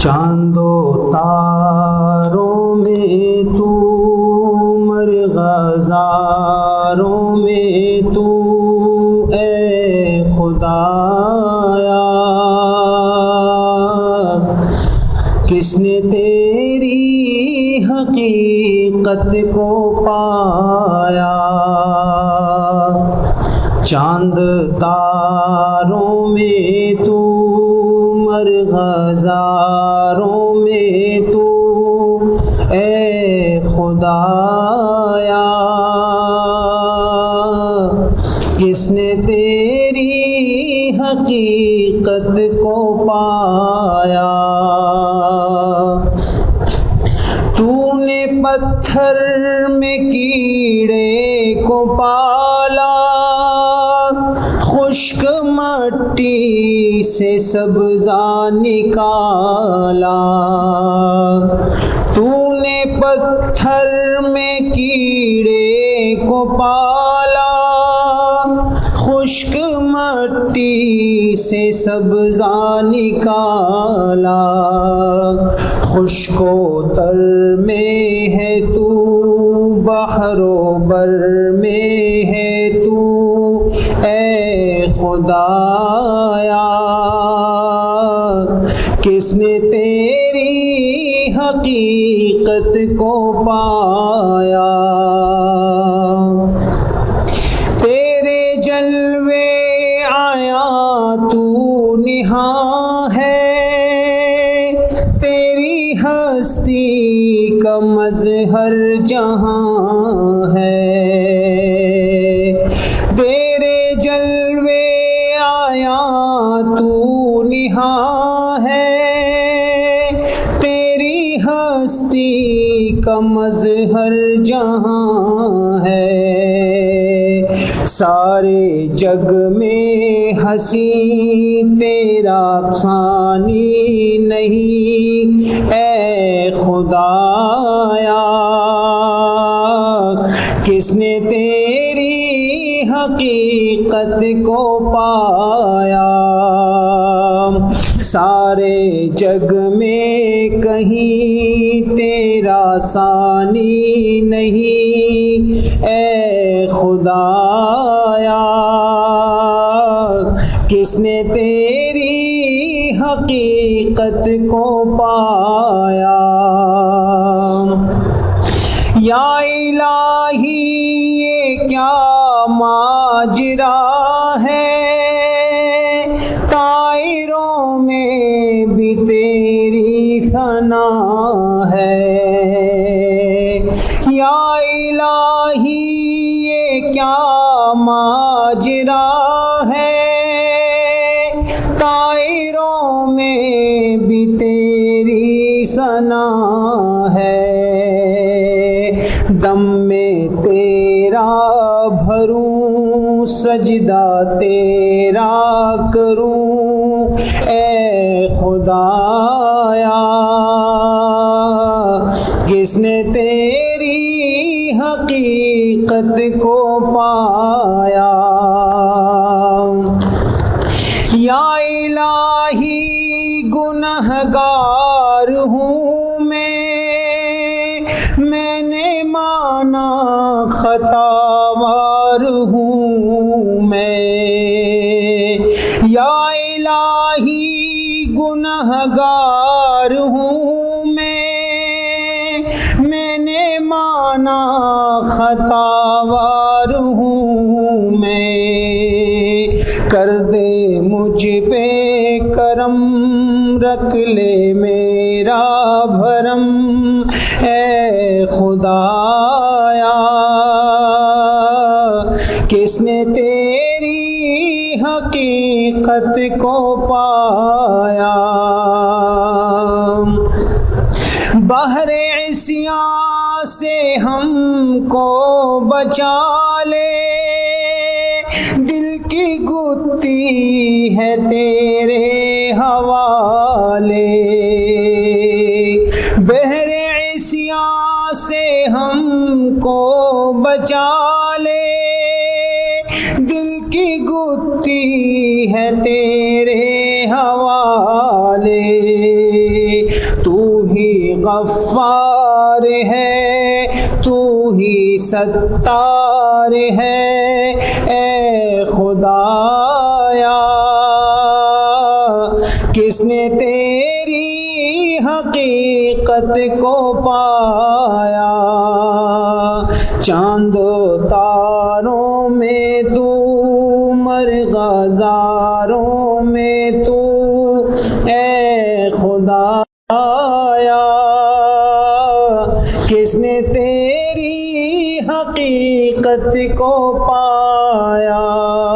چاند و تاروں میں تو، مرغزاروں میں تو، اے خدایا کس نے تیری حقیقت کو پایا؟ چاند تاروں میں تو، مرغزاروں میں تو، اے خدایا کس نے تیری حقیقت کو پایا؟ تو نے پتھر میں کیڑے کو پالا، خشک مٹی سے سبزہ نکالا۔ تو نے پتھر میں کیڑے کو پالا، خشک مٹی سے سبزہ نکالا۔ خشک و تر میں ہے تو، بحر و بر میں ہے تو، اے خدایا کس نے تیری حقیقت کو پایا؟ تیرے جلوے آیا تو نہاں ہے، تیری ہستی کا مظہر جہاں ہے۔ تیرے جلوے آیا تو نہاں ہے، تیری ہستی کا مظہر جہاں ہے۔ سارے جگ میں ہنسی تیرا ثانی نہیں، اے خدایا کس نے تیری حقیقت کو پایا؟ سارے جگ میں کہیں تیرا ثانی نہیں، اے خدایا کس نے تیری حقیقت کو پایا؟ یا الہی یہ کیا ماجرا ہے، طائروں میں بھی تیری ثنا ہے۔ یا الہی یہ کیا ماجرا ہے، طائروں میں بھی تیری ثنا ہے۔ دم میں تیرا بھروں، سجدہ تیرا کروں، اے خدایا کس نے تیری حقیقت کو پایا؟ یا الہی گنہگار ہوں میں نے مانا خطاوار ہوں میں۔ یا الہی گنہگار ہوں میں نے مانا خطاوار ہوں میں۔ کر دے مجھ پہ کرم، رکھ لے میرا بھرم، اے خدایا کس نے تیری حقیقت کو پایا؟ بحر عصیاں سے ہم کو بچا لے، دل کی گتھی ہے تیرے حوالے۔ بحر عصیاں سے ہم کو بچا لے، دل کی گتھی ہے تیرے حوالے۔ غفار ہے، تو ہی ستار ہے اے خدایا، کس نے تیری حقیقت کو پایا، چاند و تاروں میں تو، مرغزاروں میں تو اے خدایا، کس نے تیری حقیقت کو پایا۔